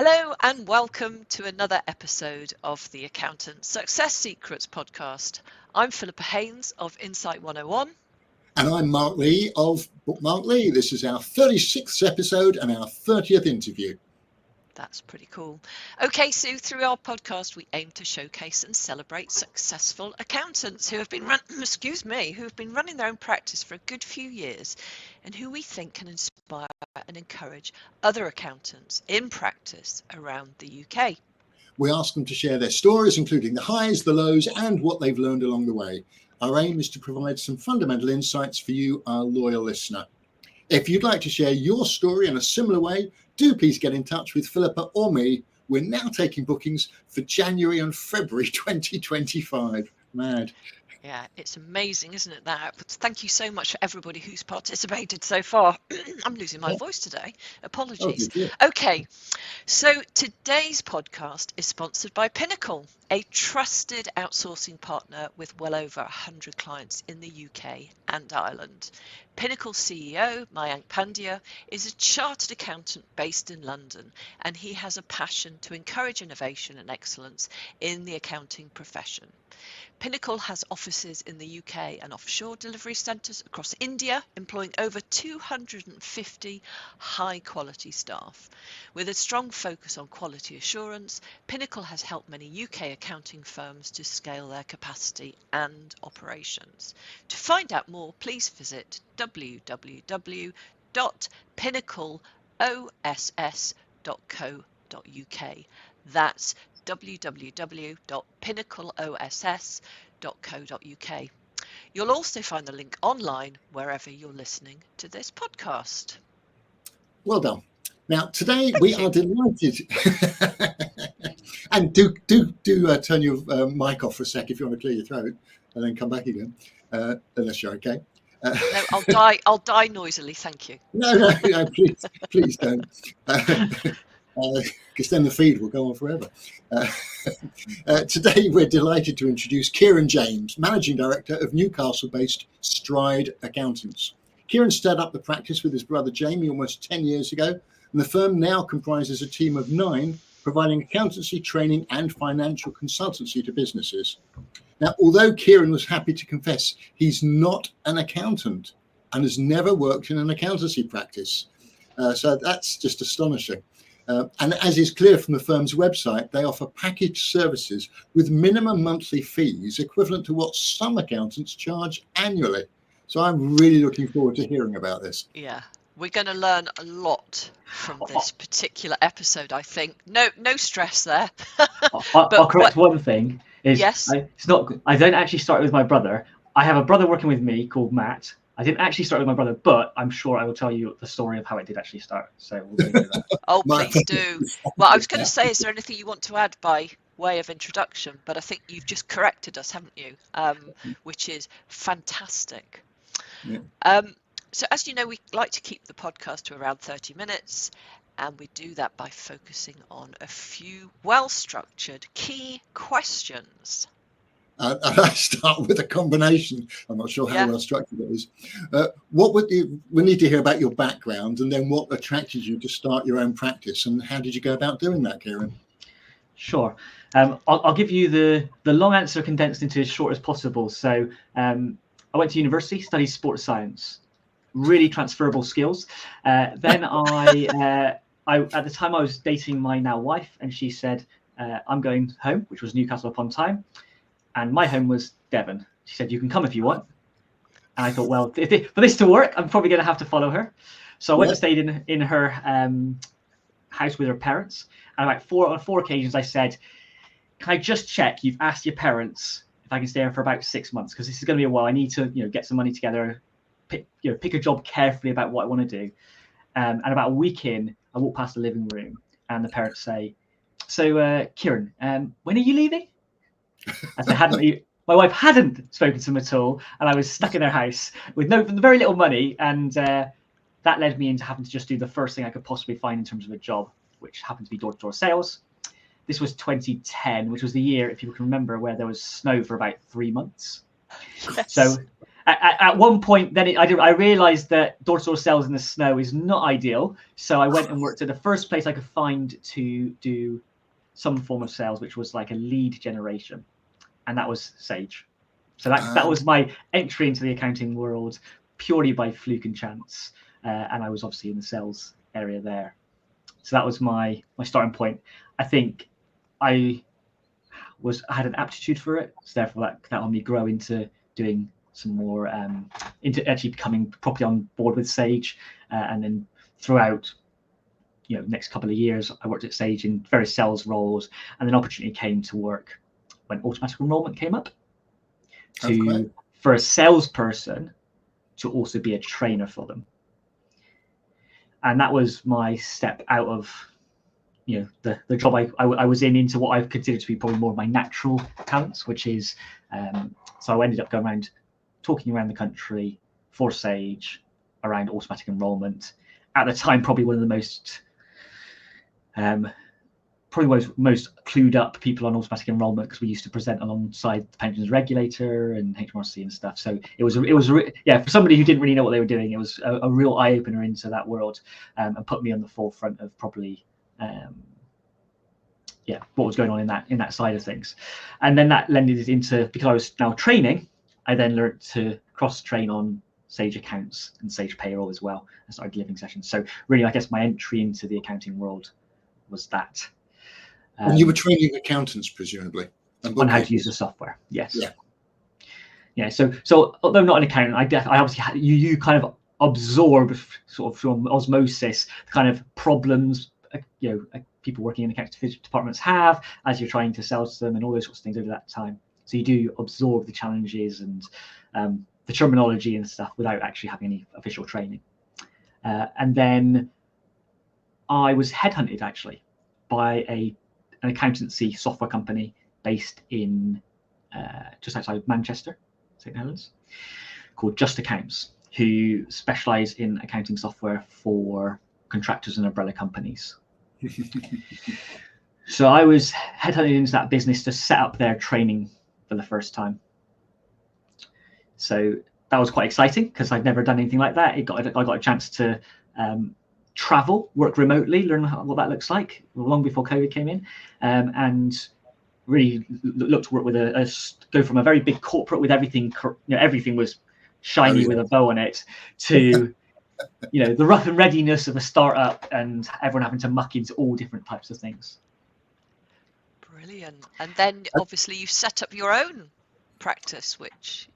Hello and welcome to another episode of the Accountant Success Secrets podcast. I'm Philippa Haynes of Insight 101. And I'm Mark Lee of Bookmark Lee. This is our 36th episode and our 30th interview. That's pretty cool. Okay, so through our podcast, we aim to showcase and celebrate successful accountants who have been running their own practice for a good few years and who we think can inspire and encourage other accountants in practice around the UK. We ask them to share their stories, including the highs, the lows, and what they've learned along the way. Our aim is to provide some fundamental insights for you, our loyal listener. If you'd like to share your story in a similar way, do please get in touch with Philippa or me. We're now taking bookings for January and February 2025. Mad. Yeah, it's amazing, isn't it, that? But thank you so much for everybody who's participated so far. I'm losing my voice today. Apologies. Okay, so today's podcast is sponsored by Pinnacle, a trusted outsourcing partner with well over 100 clients in the UK and Ireland. Pinnacle CEO, Mayank Pandya, is a chartered accountant based in London, and he has a passion to encourage innovation and excellence in the accounting profession. Pinnacle has offices in the UK and offshore delivery centres across India, employing over 250 high-quality staff. With a strong focus on quality assurance, Pinnacle has helped many UK accounting firms to scale their capacity and operations. To find out more, please visit www.pinnacleoss.co.uk. That's www.pinnacleoss.co.uk. You'll also find the link online wherever you're listening to this podcast. Well done. Now, today we are delighted. And do turn your mic off for a sec if you want to clear your throat, and then come back again, unless you're okay. No, I'll die noisily. Thank you. No, please don't. Because then the feed will go on forever. Today, we're delighted to introduce Kieran James, Managing Director of Newcastle-based Stryde Accountants. Kieran set up the practice with his brother Jamie almost 10 years ago, and the firm now comprises a team of 9, providing accountancy training and financial consultancy to businesses. Now, although Kieran was happy to confess he's not an accountant and has never worked in an accountancy practice, so that's just astonishing. And as is clear from the firm's website, they offer packaged services with minimum monthly fees equivalent to what some accountants charge annually. So I'm really looking forward to hearing about this. Yeah, we're going to learn a lot from this particular episode, I think. No stress there. I'll correct one thing. Yes. I don't actually start with my brother. I have a brother working with me called Matt. I didn't actually start with my brother, but I'm sure I will tell you the story of how it did actually start. So we'll do that. Oh, please do. Well, I was going to say, is there anything you want to add by way of introduction? But I think you've just corrected us, haven't you? Which is fantastic. Yeah. So as you know, we like to keep the podcast to around 30 minutes, and we do that by focusing on a few well-structured key questions. And I start with a combination. I'm not sure how well structured it is. We need to hear about your background, and then what attracted you to start your own practice, and how did you go about doing that, Kieran? Sure. I'll give you the long answer condensed into as short as possible. So I went to university, studied sports science, really transferable skills. Then I at the time I was dating my now wife, and she said, I'm going home, which was Newcastle upon Tyne. And my home was Devon. She said, you can come if you want. And I thought, well, for this to work, I'm probably going to have to follow her. So I went and stayed in her house with her parents. And on 4 occasions, I said, can I just check you've asked your parents if I can stay here for about 6 months? Because this is going to be a while. I need to get some money together, pick a job carefully about what I want to do. And about a week in, I walk past the living room and the parents say, so Kieran, when are you leaving? As my wife hadn't spoken to them at all, and I was stuck in their house with very little money, and that led me into having to just do the first thing I could possibly find in terms of a job, which happened to be door-to-door sales. This was 2010, which was the year, if you can remember, where there was snow for about 3 months. Yes. So at one point, then I realized that door-to-door sales in the snow is not ideal. So I went and worked at the first place I could find to do some form of sales, which was like a lead generation. And that was Sage. So that was my entry into the accounting world purely by fluke and chance. And I was obviously in the sales area there. So that was my starting point. I think I had an aptitude for it. So therefore that helped me grow into doing some more, into actually becoming properly on board with Sage. And then throughout, the next couple of years, I worked at Sage in various sales roles, and an opportunity came to work when automatic enrollment came up for a salesperson to also be a trainer for them. And that was my step out of the job I was in into what I considered to be probably more of my natural talents, which is so I ended up going around talking around the country for Sage around automatic enrollment. At the time, probably one of the most most clued up people on automatic enrollment, because we used to present alongside the pensions regulator and HMRC and stuff. So it was for somebody who didn't really know what they were doing, it was a real eye opener into that world, and put me on the forefront of probably what was going on in that side of things. And then that lended it into, because I was now training, I then learned to cross train on Sage Accounts and Sage Payroll as well, and started delivering sessions. So really, I guess my entry into the accounting world was that. And you were training accountants, presumably, on how to use the software. Yes. Yeah. So although not an accountant, I obviously you kind of absorb sort of from osmosis the kind of problems people working in accounting departments have as you're trying to sell to them, and all those sorts of things over that time. So you do absorb the challenges and the terminology and stuff without actually having any official training. And then I was headhunted actually by an accountancy software company based in just outside Manchester, St. Helens, called Just Accounts, who specialise in accounting software for contractors and umbrella companies. So I was headhunted into that business to set up their training for the first time. So that was quite exciting because I'd never done anything like that. I got a chance to travel, work remotely, learn what that looks like long before COVID came in, and really look to work with go from a very big corporate with everything, everything was shiny with a bow on it, to the rough and readiness of a startup and everyone having to muck into all different types of things. Brilliant. And then obviously you set up your own practice, which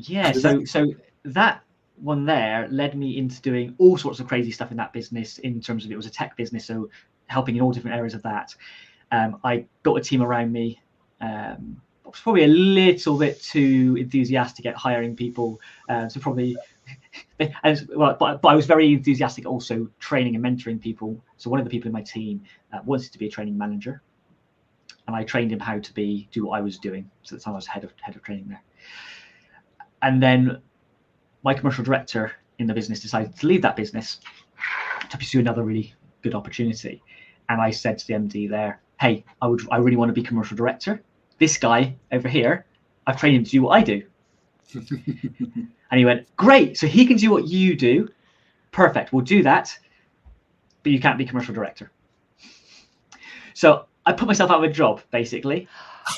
so that one there led me into doing all sorts of crazy stuff in that business, in terms of it was a tech business, so helping in all different areas of that. I built a team around me. I was probably a little bit too enthusiastic at hiring people, so probably but I was very enthusiastic also training and mentoring people. So one of the people in my team wanted to be a training manager, and I trained him how to do what I was doing. So at the time I was head of training there. And then my commercial director in the business decided to leave that business to pursue another really good opportunity. And I said to the MD there, hey, I really want to be commercial director. This guy over here, I've trained him to do what I do. And he went, great, so he can do what you do. Perfect, we'll do that. But you can't be commercial director. So I put myself out of a job, basically.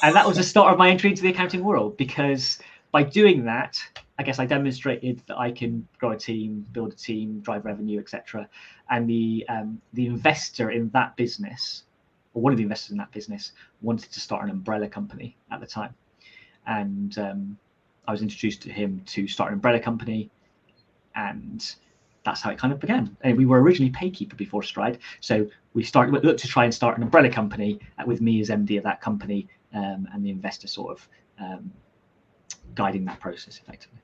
And that was the start of my entry into the accounting world, because by doing that, I guess I demonstrated that I can grow a team, build a team, drive revenue, etc. And the investor in that business, or one of the investors in that business, wanted to start an umbrella company at the time. And I was introduced to him to start an umbrella company, and that's how it kind of began. And we were originally Paykeeper before Stryde, so we looked to try and start an umbrella company with me as MD of that company, and the investor sort of guiding that process effectively.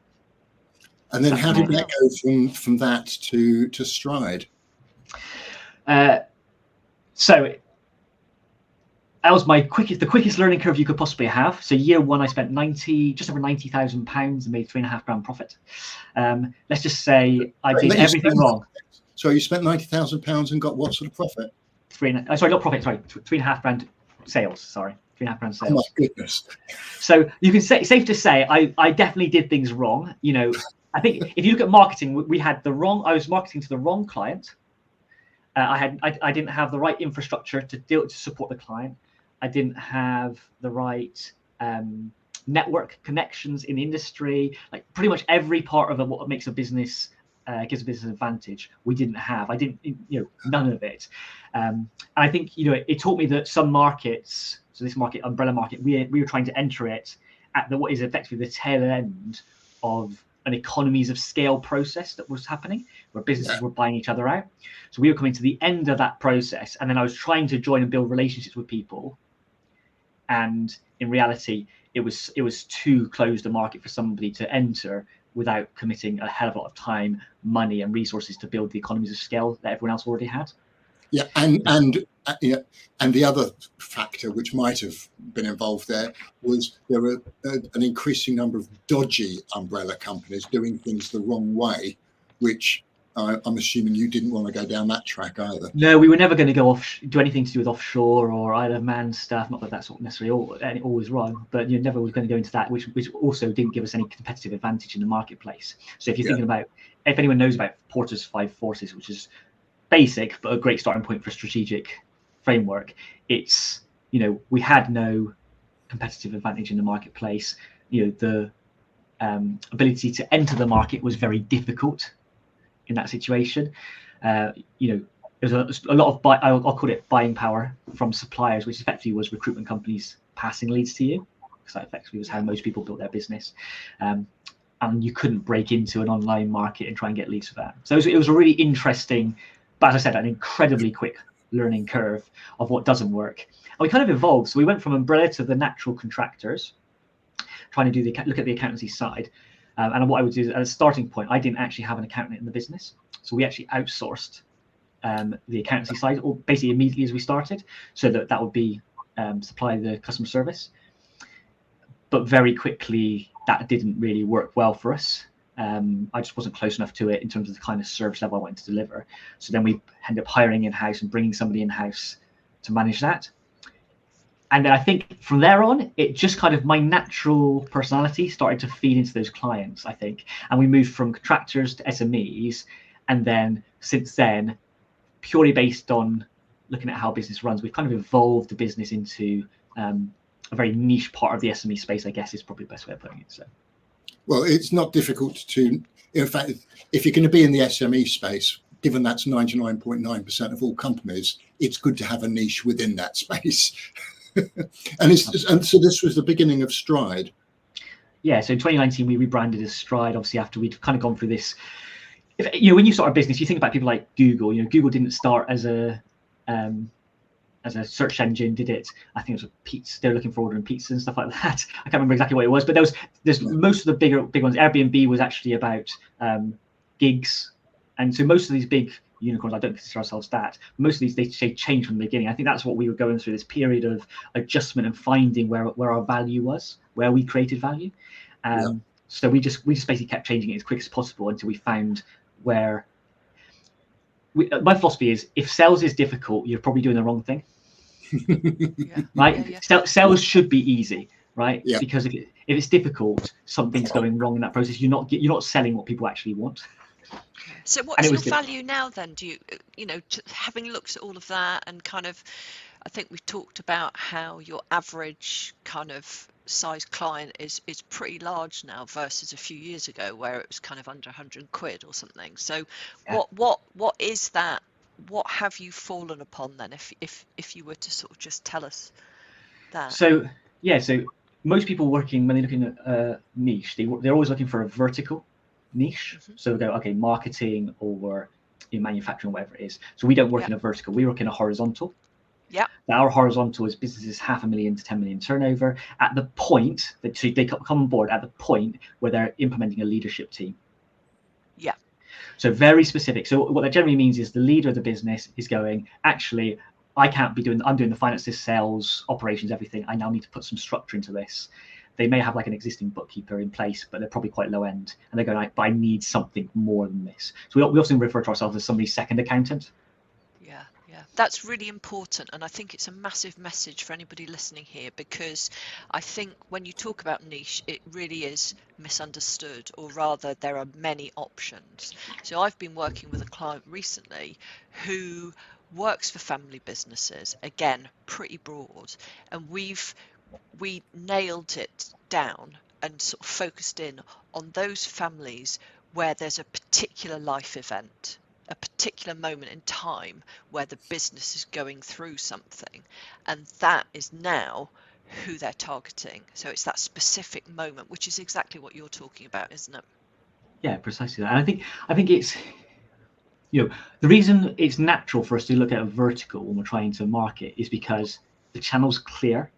And then how did that go from that to Stryde? So that was the quickest learning curve you could possibly have. So year one, I spent just over £90,000 and made £3.5 profit. Let's just say I did everything wrong. So you spent £90,000 and got what sort of profit? Not profit, sorry, £3.5 sales. Sorry. £3.5 Oh my sales. goodness. So you can say, safe to say, I definitely did things wrong. You know, I think if you look at marketing, I was marketing to the wrong client. I didn't have the right infrastructure to support the client. I didn't have the right network connections in the industry. Like pretty much every part of what makes a business gives a business an advantage, we didn't have. I didn't, none of it. And I think, it taught me that some markets, so this market, umbrella market, we were trying to enter it at what is effectively the tail end of an economies of scale process that was happening, where businesses were buying each other out. So we were coming to the end of that process, and then I was trying to join and build relationships with people. And in reality, it was too closed a market for somebody to enter without committing a hell of a lot of time, money, and resources to build the economies of scale that everyone else already had. Yeah, and the other factor which might have been involved there was there were an increasing number of dodgy umbrella companies doing things the wrong way, which I'm assuming you didn't want to go down that track either. No, we were never going to do anything to do with offshore or Isle of Man stuff. Not that that's not necessarily always wrong, but you never was going to go into that, which also didn't give us any competitive advantage in the marketplace. So if you're thinking about, if anyone knows about Porter's 5 forces, which is basic but a great starting point for a strategic framework, it's we had no competitive advantage in the marketplace. The ability to enter the market was very difficult in that situation. There's a lot of I'll call it buying power from suppliers, which effectively was recruitment companies passing leads to you, because that effectively was how most people built their business. And you couldn't break into an online market and try and get leads for that. So it was a really interesting, but as I said, an incredibly quick learning curve of what doesn't work. And we kind of evolved. So we went from umbrella to the natural contractors, trying to look at the accountancy side. And what I would do is, at a starting point, I didn't actually have an accountant in the business. So we actually outsourced the accountancy side, or basically immediately as we started, so that would be supply the customer service. But very quickly, that didn't really work well for us. I just wasn't close enough to it in terms of the kind of service level I wanted to deliver. So then we ended up hiring in-house and bringing somebody in-house to manage that. And then I think from there on, it just kind of, my natural personality started to feed into those clients, I think. And we moved from contractors to SMEs. And then since then, purely based on looking at how business runs, we've kind of evolved the business into a very niche part of the SME space, I guess, is probably the best way of putting it. So. Well, it's not difficult to, in fact, if you're going to be in the SME space, given that's 99.9% of all companies, it's good to have a niche within that space. and so this was the beginning of Stryde. Yeah, so in 2019, we rebranded as Stryde, obviously, after we'd kind of gone through this. When you start a business, you think about people like Google. Google didn't start as a search engine, did it? I think it was a pizza. They're looking for ordering pizza and stuff like that. I can't remember exactly what it was, but there's most of the big ones. Airbnb was actually about gigs, and so most of these big unicorns, I don't consider ourselves that. Most of these, they changed from the beginning. I think that's what we were going through, this period of adjustment and finding where our value was, where we created value. So we just basically kept changing it as quick as possible until we found where. My philosophy is, if sales is difficult, you're probably doing the wrong thing. Right? Sales should be easy, right? Yeah. Because if it's difficult, something's going wrong in that process. You're not selling what people actually want. So what is your value now then? Do you having looked at all of that, and kind of, I think we've talked about how your average kind of size client is pretty large now versus a few years ago where it was kind of under 100 quid or something. So what is that? What have you fallen upon then, if you were to sort of just tell us that? So most people working, when they're looking at a niche, they're always looking for a vertical niche. Mm-hmm. So they go, okay, marketing or in manufacturing, whatever it is. So we don't work in a vertical, we work in a horizontal. Yeah. Our horizontal is businesses 500,000 to 10 million turnover at the point that they come on board at the point where they're implementing a leadership team. Yeah. So very specific. So what that generally means is the leader of the business is going, actually, I'm doing the finances, sales, operations, everything. I now need to put some structure into this. They may have like an existing bookkeeper in place, but they're probably quite low end. And they're going, but I need something more than this. So we often refer to ourselves as somebody's second accountant. Yeah, that's really important. And I think it's a massive message for anybody listening here, because I think when you talk about niche, it really is misunderstood, or rather there are many options. So I've been working with a client recently who works for family businesses, again, pretty broad, and we nailed it down and sort of focused in on those families where there's a particular life event, a particular moment in time where the business is going through something, and that is now who they're targeting. So it's that specific moment, which is exactly what you're talking about, isn't it? Yeah, precisely that. And I think it's, the reason it's natural for us to look at a vertical when we're trying to market is because the channel's clear,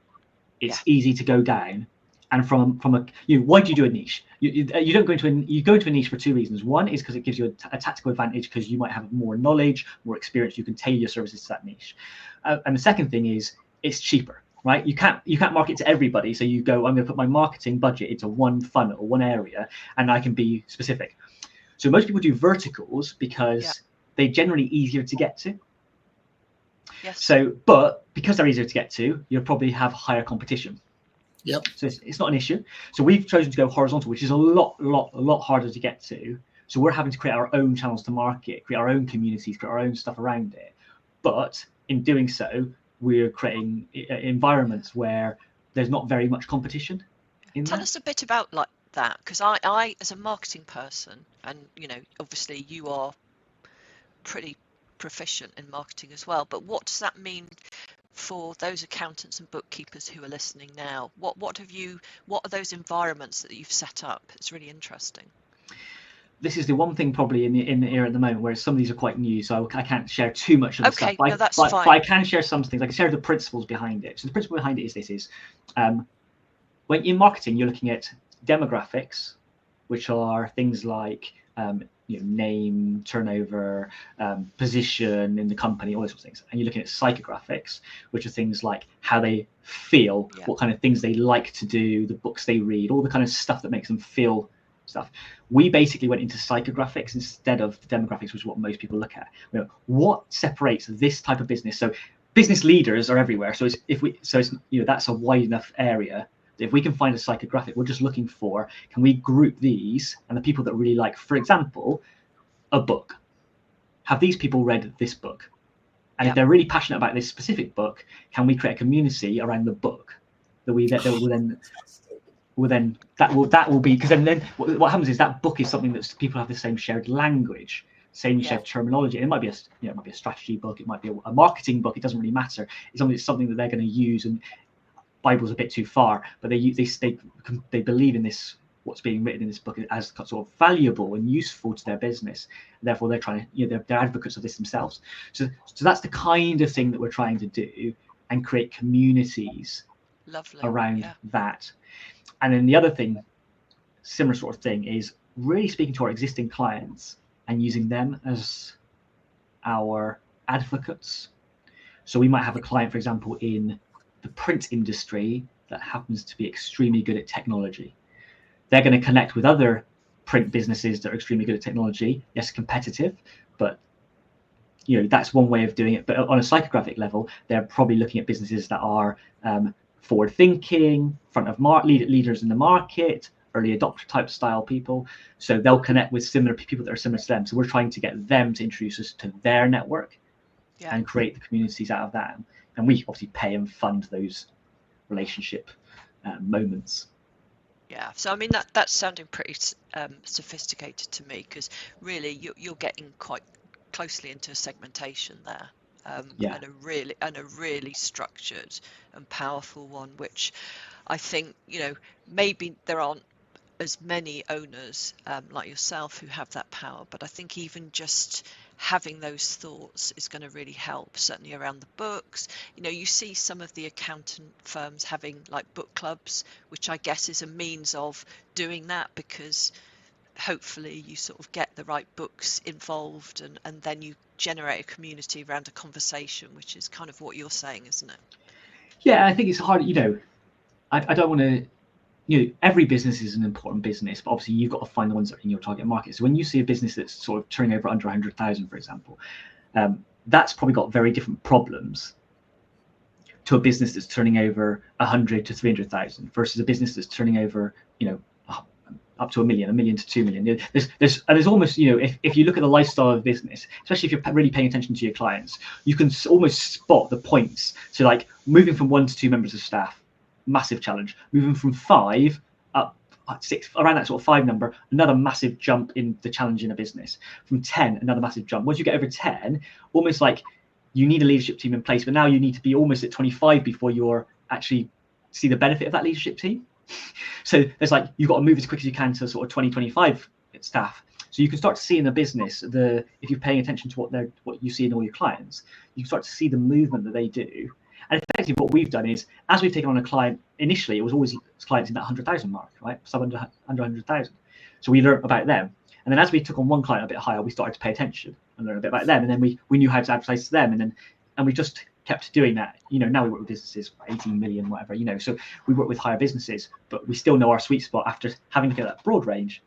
it's easy to go down. And from a why do you do a niche? You don't go into you go into a niche for two reasons. One is because it gives you a tactical advantage, because you might have more knowledge, more experience. You can tailor your services to that niche. And the second thing is it's cheaper, right? You can't market to everybody. So you go, I'm going to put my marketing budget into one funnel, one area, and I can be specific. So most people do verticals because they're generally easier to get to. Yes. So, but because they're easier to get to, you'll probably have higher competition. Yep. So it's not an issue. So we've chosen to go horizontal, which is a lot harder to get to. So we're having to create our own channels to market, create our own communities, create our own stuff around it. But in doing so, we're creating environments where there's not very much competition. Tell us a bit about that, because I, as a marketing person, and obviously you are pretty proficient in marketing as well, but what does that mean for those accountants and bookkeepers who are listening now? What are those environments that you've set up? It's really interesting. This is the one thing probably in the era at the moment where some of these are quite new, so I can't share too much of the stuff. No, that's fine. But I can share some things. I can share the principles behind it. So the principle behind it is when in marketing, you're looking at demographics, which are things like name, turnover, position in the company, all those sorts of things. And you're looking at psychographics, which are things like how they feel, what kind of things they like to do, the books they read, all the kind of stuff that makes them feel stuff. We basically went into psychographics instead of the demographics, which is what most people look at. What separates this type of business? So business leaders are everywhere. So that's a wide enough area. If we can find a psychographic, we're just looking for, can we group these and the people that really like, for example, a book? Have these people read this book? And if they're really passionate about this specific book, can we create a community around the book that will be, because then what happens is that book is something that people have the same shared language, same shared terminology. It might be a strategy book, it might be a marketing book. It doesn't really matter. It's something that they're going to use. And Bible's a bit too far, but they believe in this, what's being written in this book, as sort of valuable and useful to their business. Therefore, they're trying to, they're advocates of this themselves. So that's the kind of thing that we're trying to do, and create communities around that. And then the other thing, similar sort of thing, is really speaking to our existing clients and using them as our advocates. So we might have a client, for example, in the print industry that happens to be extremely good at technology. They're going to connect with other print businesses that are extremely good at technology. Yes, competitive, but that's one way of doing it. But on a psychographic level, they're probably looking at businesses that are forward-thinking, front of leaders in the market, early adopter type style people. So they'll connect with similar people that are similar to them. So we're trying to get them to introduce us to their network and create the communities out of that. And we obviously pay and fund those relationship moments. Yeah, so I mean that's sounding pretty sophisticated to me, because really you're getting quite closely into a segmentation there, and a really structured and powerful one, which I think maybe there aren't as many owners like yourself who have that power, but I think even just having those thoughts is going to really help, certainly around the books. You see some of the accountant firms having like book clubs, which I guess is a means of doing that, because hopefully you sort of get the right books involved, and then you generate a community around a conversation, which is kind of what you're saying, isn't it? Yeah, I think it's hard, I don't want to, every business is an important business, but obviously you've got to find the ones that are in your target market. So when you see a business that's sort of turning over under 100,000, for example, that's probably got very different problems to a business that's turning over 100 to 300,000 versus a business that's turning over, up to 1 million, 1 million to 2 million. There's almost, if you look at the lifestyle of business, especially if you're really paying attention to your clients, you can almost spot the points. So like moving from 1 to 2 members of staff, massive challenge. Moving from 5 up 6, around that sort of 5 number, another massive jump in the challenge in a business. From 10, another massive jump. Once you get over 10, almost like you need a leadership team in place, but now you need to be almost at 25 before you're actually see the benefit of that leadership team. So there's like, you've got to move as quick as you can to sort of 20, 25 staff. So you can start to see in the business, if you're paying attention to what you see in all your clients, you can start to see the movement that they do. And effectively what we've done is, as we've taken on a client, initially it was always clients in that 100,000 mark, right? So under 100,000. So we learned about them. And then as we took on one client a bit higher, we started to pay attention and learn a bit about them. And then we knew how to advertise to them. And we just kept doing that. Now we work with businesses, 18 million, whatever, so we work with higher businesses, but we still know our sweet spot. After having to get that broad range,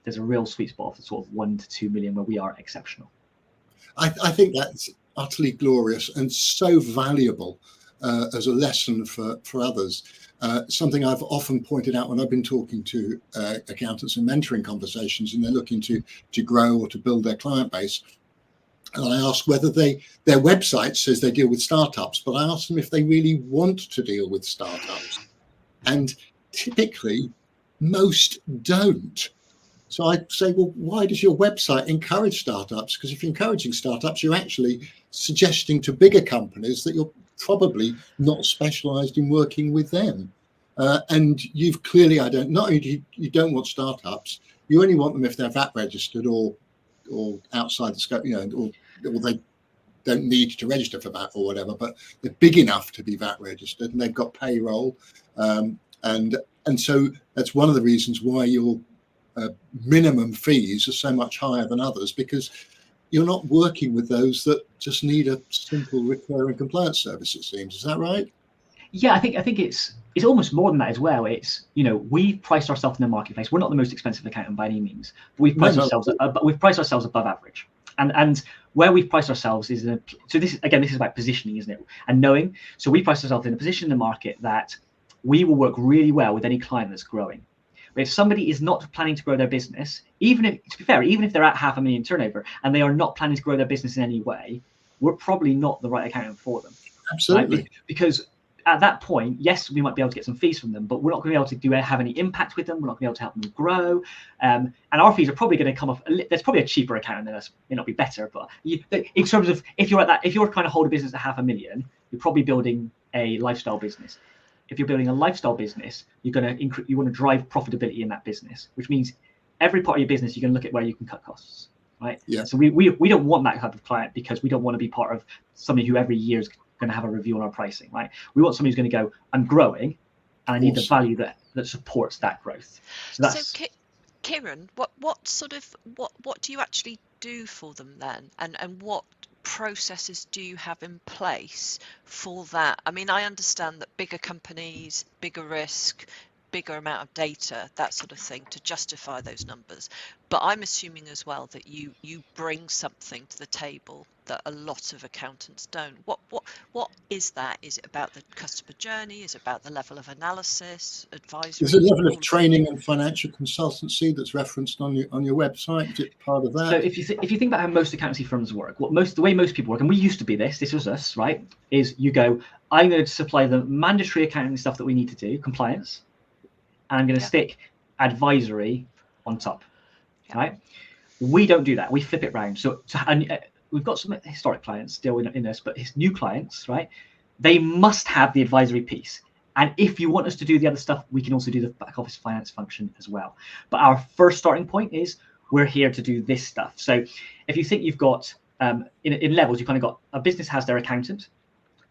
there's a real sweet spot of the sort of 1 to 2 million where we are exceptional. I think that's utterly glorious and so valuable as a lesson for others. Something I've often pointed out when I've been talking to accountants in mentoring conversations, and they're looking to grow or to build their client base. And I ask whether their website says they deal with startups, but I ask them if they really want to deal with startups. And typically, most don't. So I say, well, why does your website encourage startups? Because if you're encouraging startups, you're actually suggesting to bigger companies that you're probably not specialized in working with them. And you've clearly not only you don't want startups, you only want them if they're VAT registered or outside the scope, or they don't need to register for VAT or whatever, but they're big enough to be VAT registered and they've got payroll. And so that's one of the reasons why your minimum fees are so much higher than others, because you're not working with those that just need a simple recurring compliance service, it seems. Is that right? Yeah, I think it's almost more than that as well. It's, we've priced ourselves in the marketplace. We're not the most expensive accountant by any means, but we've priced ourselves above average. And where we've priced ourselves is this is about positioning, isn't it? And knowing. So we price ourselves in a position in the market that we will work really well with any client that's growing. But if somebody is not planning to grow their business, even if they're at 500,000 turnover and they are not planning to grow their business in any way, we're probably not the right accountant for them. Absolutely. Right? Because at that point, yes, we might be able to get some fees from them, but we're not going to be able to have any impact with them. We're not going to be able to help them grow. And our fees are probably going to come off. There's probably a cheaper accountant than us. May not be better, but in terms of if you're trying to hold a business at 500,000, you're probably building a lifestyle business. If you're building a lifestyle business, you want to drive profitability in that business, which means every part of your business, you're going to look at where you can cut costs, right? Yeah. So we don't want that type of client, because we don't want to be part of somebody who every year is going to have a review on our pricing, right? We want somebody who's going to go, I'm growing, and I need the value that supports that growth. So Kieran, what do you actually do for them then, and what processes do you have in place for that? I mean, I understand that bigger companies, bigger risk, bigger amount of data, that sort of thing, to justify those numbers, but I'm assuming as well that you bring something to the table that a lot of accountants don't. What is that? Is it about the customer journey? Is it about the level of analysis, advisory? There's a level of training and financial consultancy that's referenced on your website. Is it part of that? So if you think about how most accountancy firms work, the way most people work, and we used to be this was us, right? Is you go, I'm going to supply the mandatory accounting stuff that we need to do, compliance, and I'm going to stick advisory on top, right? We don't do that. We flip it round. So we've got some historic clients still in this, but his new clients, right? They must have the advisory piece. And if you want us to do the other stuff, we can also do the back office finance function as well. But our first starting point is we're here to do this stuff. So if you think you've got in levels, you kind of got a business has their accountant,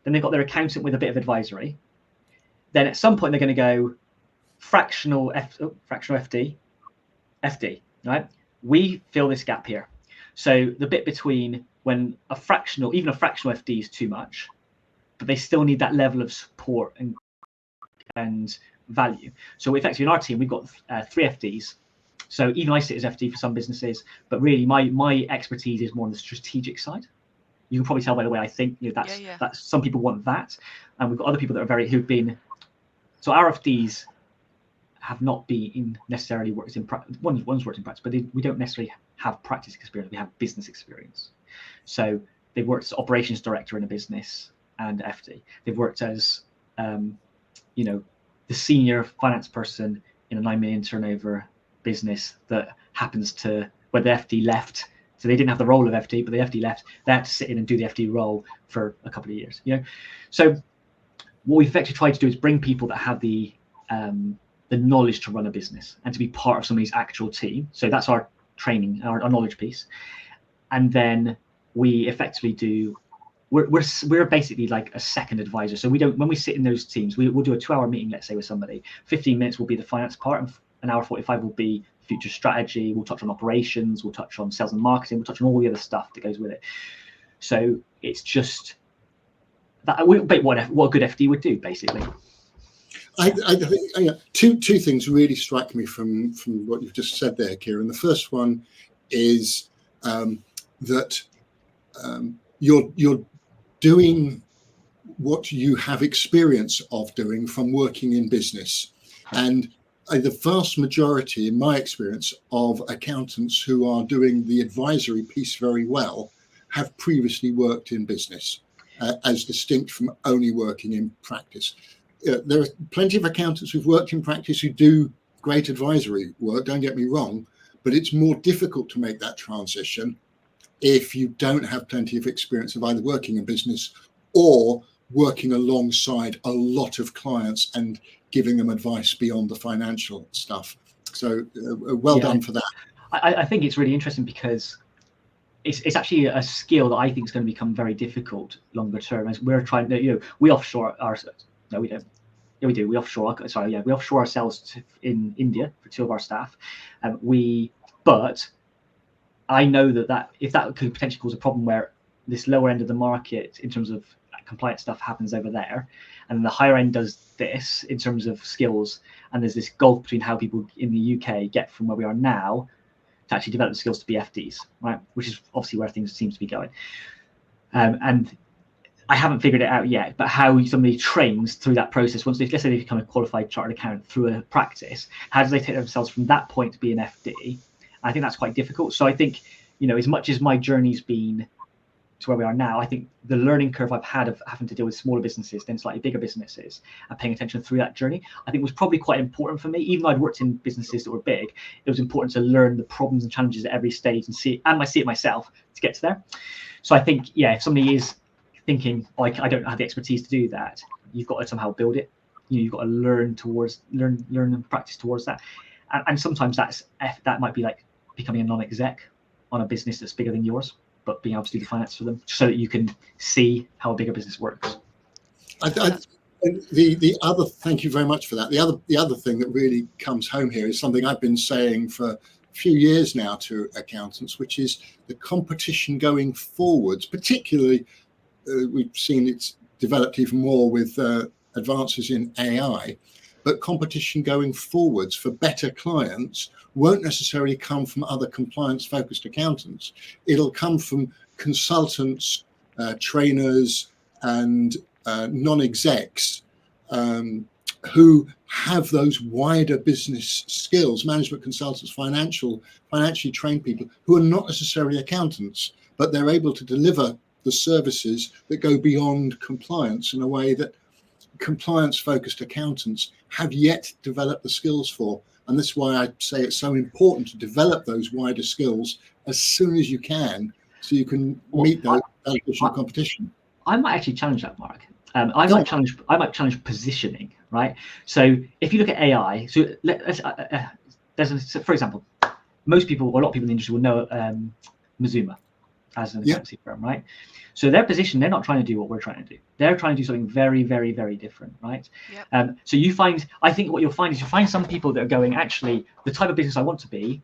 then they've got their accountant with a bit of advisory. Then at some point they're going to go fractional FD, right? We fill this gap here. So the bit between when even a fractional FD is too much, but they still need that level of support and value. So effectively in our team, we've got 3 FDs. So even I sit as FD for some businesses, but really my expertise is more on the strategic side. You can probably tell by the way I think. That's some people want that, and we've got other people that are who've been. So our FDs have not been necessarily worked in practice. One's worked in practice, but we don't necessarily have practice experience. We have business experience. So they've worked as operations director in a business and FD. They've worked as the senior finance person in a 9 million turnover business that happens to where the FD left. So they didn't have the role of FD, but the FD left. They had to sit in and do the FD role for a couple of years. So what we've effectively tried to do is bring people that have the knowledge to run a business and to be part of somebody's actual team. So that's our training, our knowledge piece. And then we effectively do. We're basically like a second advisor. So when we sit in those teams, we'll do a 2-hour meeting, let's say, with somebody. 15 minutes will be the finance part, and an hour 45 will be future strategy. We'll touch on operations, we'll touch on sales and marketing, we'll touch on all the other stuff that goes with it. So it's just that what a good FD would do, basically. I think two things really strike me from what you've just said there, Kieran. The first one is that you're doing what you have experience of doing from working in business. And the vast majority, in my experience, of accountants who are doing the advisory piece very well have previously worked in business, as distinct from only working in practice. There are plenty of accountants who've worked in practice who do great advisory work, don't get me wrong, but it's more difficult to make that transition if you don't have plenty of experience of either working in business or working alongside a lot of clients and giving them advice beyond the financial stuff. So well done for that. I think it's really interesting because it's actually a skill that I think is going to become very difficult longer term, as we're trying to, we offshore ourselves. No, we don't. Yeah, we do. We offshore. We offshore ourselves in India for 2 of our staff. But I know that if that could potentially cause a problem where this lower end of the market in terms of compliance stuff happens over there, and the higher end does this in terms of skills, and there's this gulf between how people in the UK get from where we are now to actually develop the skills to be FDs, right? Which is obviously where things seem to be going. And I haven't figured it out yet, but how somebody trains through that process, let's say they become a qualified chartered accountant through a practice, how do they take themselves from that point to be an FD? I think that's quite difficult. So I think, as much as my journey's been to where we are now, I think the learning curve I've had of having to deal with smaller businesses, then slightly bigger businesses, and paying attention through that journey, I think was probably quite important for me. Even though I'd worked in businesses that were big, it was important to learn the problems and challenges at every stage and see it myself to get to there. So I think, if somebody is thinking, I don't have the expertise to do that, you've got to somehow build it. You've got to learn and practice towards that. And sometimes that might be like becoming a non-exec on a business that's bigger than yours, but being able to do the finance for them so that you can see how a bigger business works. The other, thank you very much for that. The other thing that really comes home here is something I've been saying for a few years now to accountants, which is the competition going forwards. Particularly, we've seen it's developed even more with advances in AI. But competition going forwards for better clients won't necessarily come from other compliance-focused accountants. It'll come from consultants, trainers, and non-execs who have those wider business skills, management consultants, financially trained people who are not necessarily accountants, but they're able to deliver the services that go beyond compliance in a way that compliance-focused accountants have yet developed the skills for. And that's why I say it's so important to develop those wider skills as soon as you can, so you can meet that additional competition. I might actually challenge that, Mark. I might challenge positioning, right? So if you look at AI, so for example, most people, or a lot of people in the industry will know Mazuma as an accountancy firm, right? So their position, they're not trying to do what we're trying to do. They're trying to do something very, very, very different, right? Yep. So I think what you'll find is some people that are going, actually, the type of business I want to be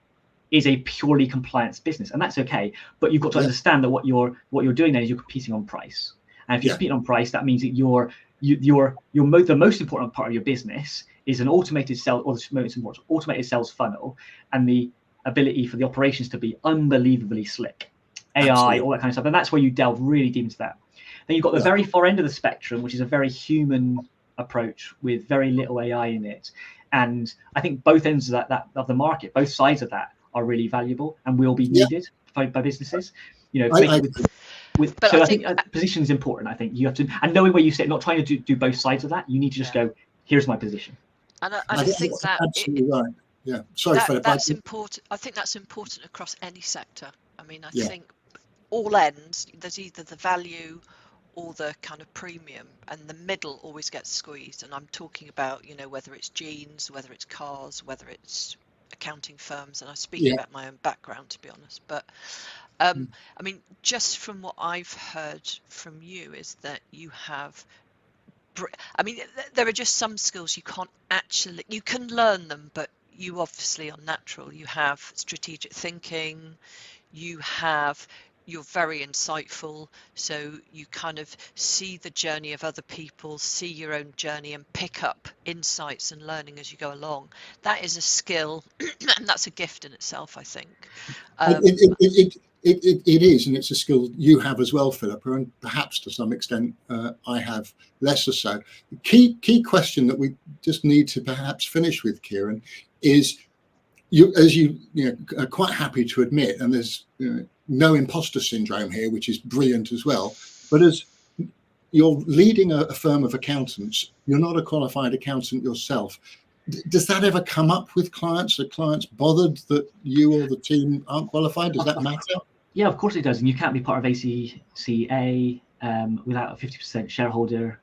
is a purely compliance business, and that's okay. But you've got to understand that what you're doing then is you're competing on price. And if you're competing on price, that means that the most important part of your business is an automated automated sales funnel, and the ability for the operations to be unbelievably slick. AI, Absolutely. all that kind of stuff. And that's where you delve really deep into that. Then you've got the very far end of the spectrum, which is a very human approach with very little AI in it. And I think both ends of that of the market, both sides of that are really valuable and will be needed by businesses. You know, so I think position is important. I think you have to, and knowing where you sit, not trying to do both sides of that. You need to just go, here's my position. And I think that absolutely right. Yeah. Sorry, Philippa. That's important. I think that's important across any sector. I mean, I think all ends, there's either the value or the kind of premium, and the middle always gets squeezed. And I'm talking about, you know, whether it's jeans, whether it's cars, whether it's accounting firms, and I speak about my own background, to be honest. But I mean, just from what I've heard from you is that you have, I mean, there are just some skills you can't actually, you can learn them, but you obviously are natural. You have strategic thinking, you're very insightful, so you kind of see the journey of other people, see your own journey, and pick up insights and learning as you go along. That is a skill, and that's a gift in itself, I think. It is, and it's a skill you have as well, Philippa, and perhaps to some extent I have less or so. Key question that we just need to perhaps finish with, Kieran, is you are quite happy to admit, and there's no imposter syndrome here, which is brilliant as well. But as you're leading a firm of accountants, you're not a qualified accountant yourself. Does that ever come up with clients? Are clients bothered that you or the team aren't qualified? Does that matter? Yeah, of course it does. And you can't be part of ACCA without a 50% shareholder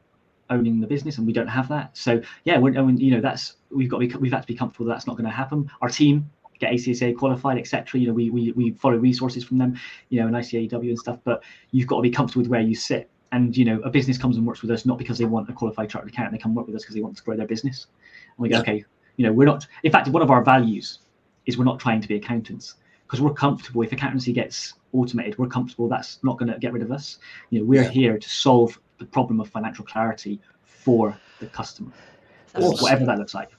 owning the business, and we don't have that. So yeah, we've had to be comfortable that's not going to happen. Our team get ACCA qualified, etc. You know, we follow resources from them, you know, and ICAEW and stuff. But you've got to be comfortable with where you sit. And you know, a business comes and works with us not because they want a qualified chartered accountant. They come work with us because they want to grow their business. And we go, okay, you know, we're not. In fact, one of our values is we're not trying to be accountants, because we're comfortable. If accountancy gets automated, we're comfortable that's not going to get rid of us. You know, we're here to solve the problem of financial clarity for the customer, whatever that looks like.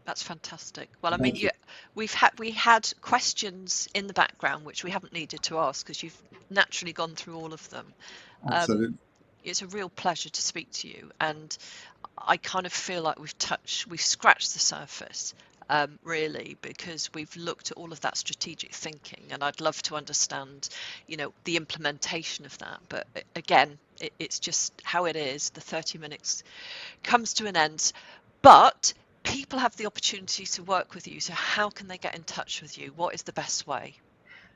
That's fantastic. Well, I mean, we had questions in the background which we haven't needed to ask because you've naturally gone through all of them. Absolutely. It's a real pleasure to speak to you, and I kind of feel like we've scratched the surface. Really, because we've looked at all of that strategic thinking, and I'd love to understand, you know, the implementation of that. But again, it's just how it is. The 30 minutes comes to an end, but people have the opportunity to work with you. So how can they get in touch with you? What is the best way?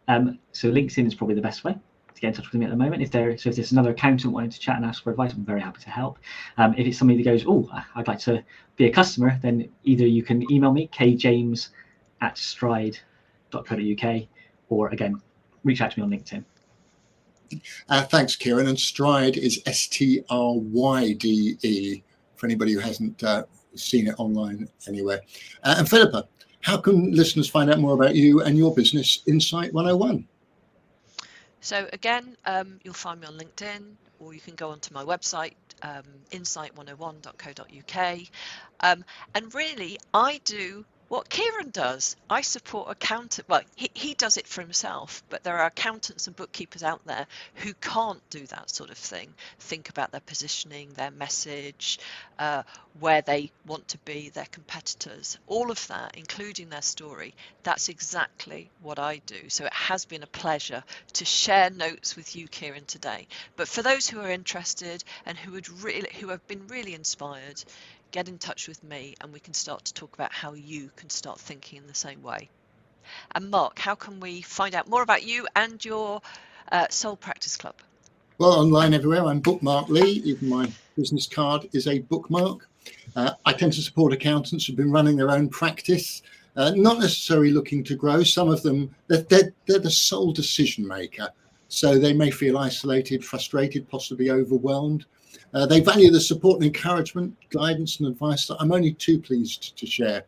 So LinkedIn is probably the best way to get in touch with me at the moment. If there's another accountant wanting to chat and ask for advice, I'm very happy to help. If it's somebody that goes, oh, I'd like to be a customer, then either you can email me, kjames@stryde.co.uk, or again, reach out to me on LinkedIn. Thanks, Kieran. And Stryde is STRYDE for anybody who hasn't seen it online anywhere. And Philippa, how can listeners find out more about you and your business, Insight 101? So again, you'll find me on LinkedIn, or you can go onto my website, insight101.co.uk. And really, I do what Kieran does. I support accountants. Well, he does it for himself, but there are accountants and bookkeepers out there who can't do that sort of thing. Think about their positioning, their message, where they want to be, their competitors, all of that, including their story. That's exactly what I do. So it has been a pleasure to share notes with you, Kieran, today. But for those who are interested and who have been really inspired, get in touch with me and we can start to talk about how you can start thinking in the same way. And Mark, how can we find out more about you and your Soul Practice Club? Well, online everywhere. I'm Bookmark Lee. Even my business card is a bookmark. I tend to support accountants who've been running their own practice, not necessarily looking to grow. Some of them, they're the sole decision maker. So they may feel isolated, frustrated, possibly overwhelmed. They value the support and encouragement, guidance and advice that I'm only too pleased to share.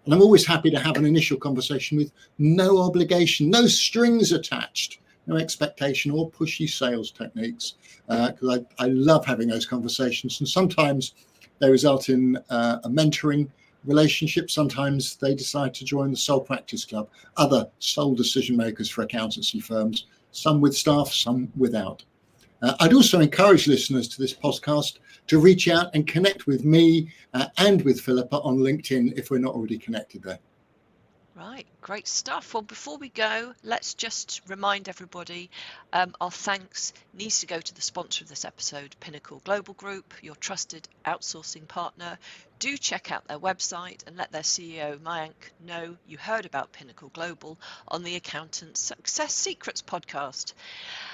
And I'm always happy to have an initial conversation with no obligation, no strings attached, no expectation or pushy sales techniques, because I love having those conversations. And sometimes they result in a mentoring relationship. Sometimes they decide to join the Soul Practice Club, other sole decision makers for accountancy firms some with staff, some without. I'd also encourage listeners to this podcast to reach out and connect with me and with Philippa on LinkedIn if we're not already connected there. Right, great stuff. Well, before we go, let's just remind everybody our thanks needs to go to the sponsor of this episode, Pinnacle Global Group, your trusted outsourcing partner. Do check out their website and let their CEO, Mayank, know you heard about Pinnacle Global on the Accountant's Success Secrets podcast.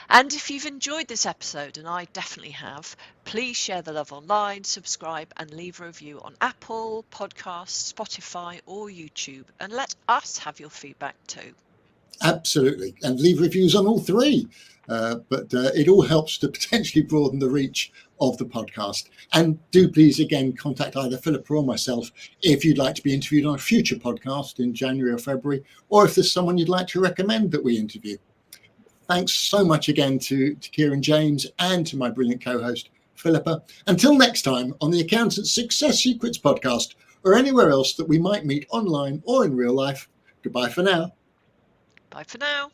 And if you've enjoyed this episode, and I definitely have, please share the love online, subscribe and leave a review on Apple, Podcasts, Spotify or YouTube, and let us have your feedback too. Absolutely. And leave reviews on all three. But it all helps to potentially broaden the reach of the podcast. And do please, again, contact either Philippa or myself if you'd like to be interviewed on a future podcast in January or February, or if there's someone you'd like to recommend that we interview. Thanks so much again to Kieran James and to my brilliant co-host, Philippa. Until next time on the Accountant's Success Secrets podcast, or anywhere else that we might meet online or in real life, goodbye for now. Bye for now.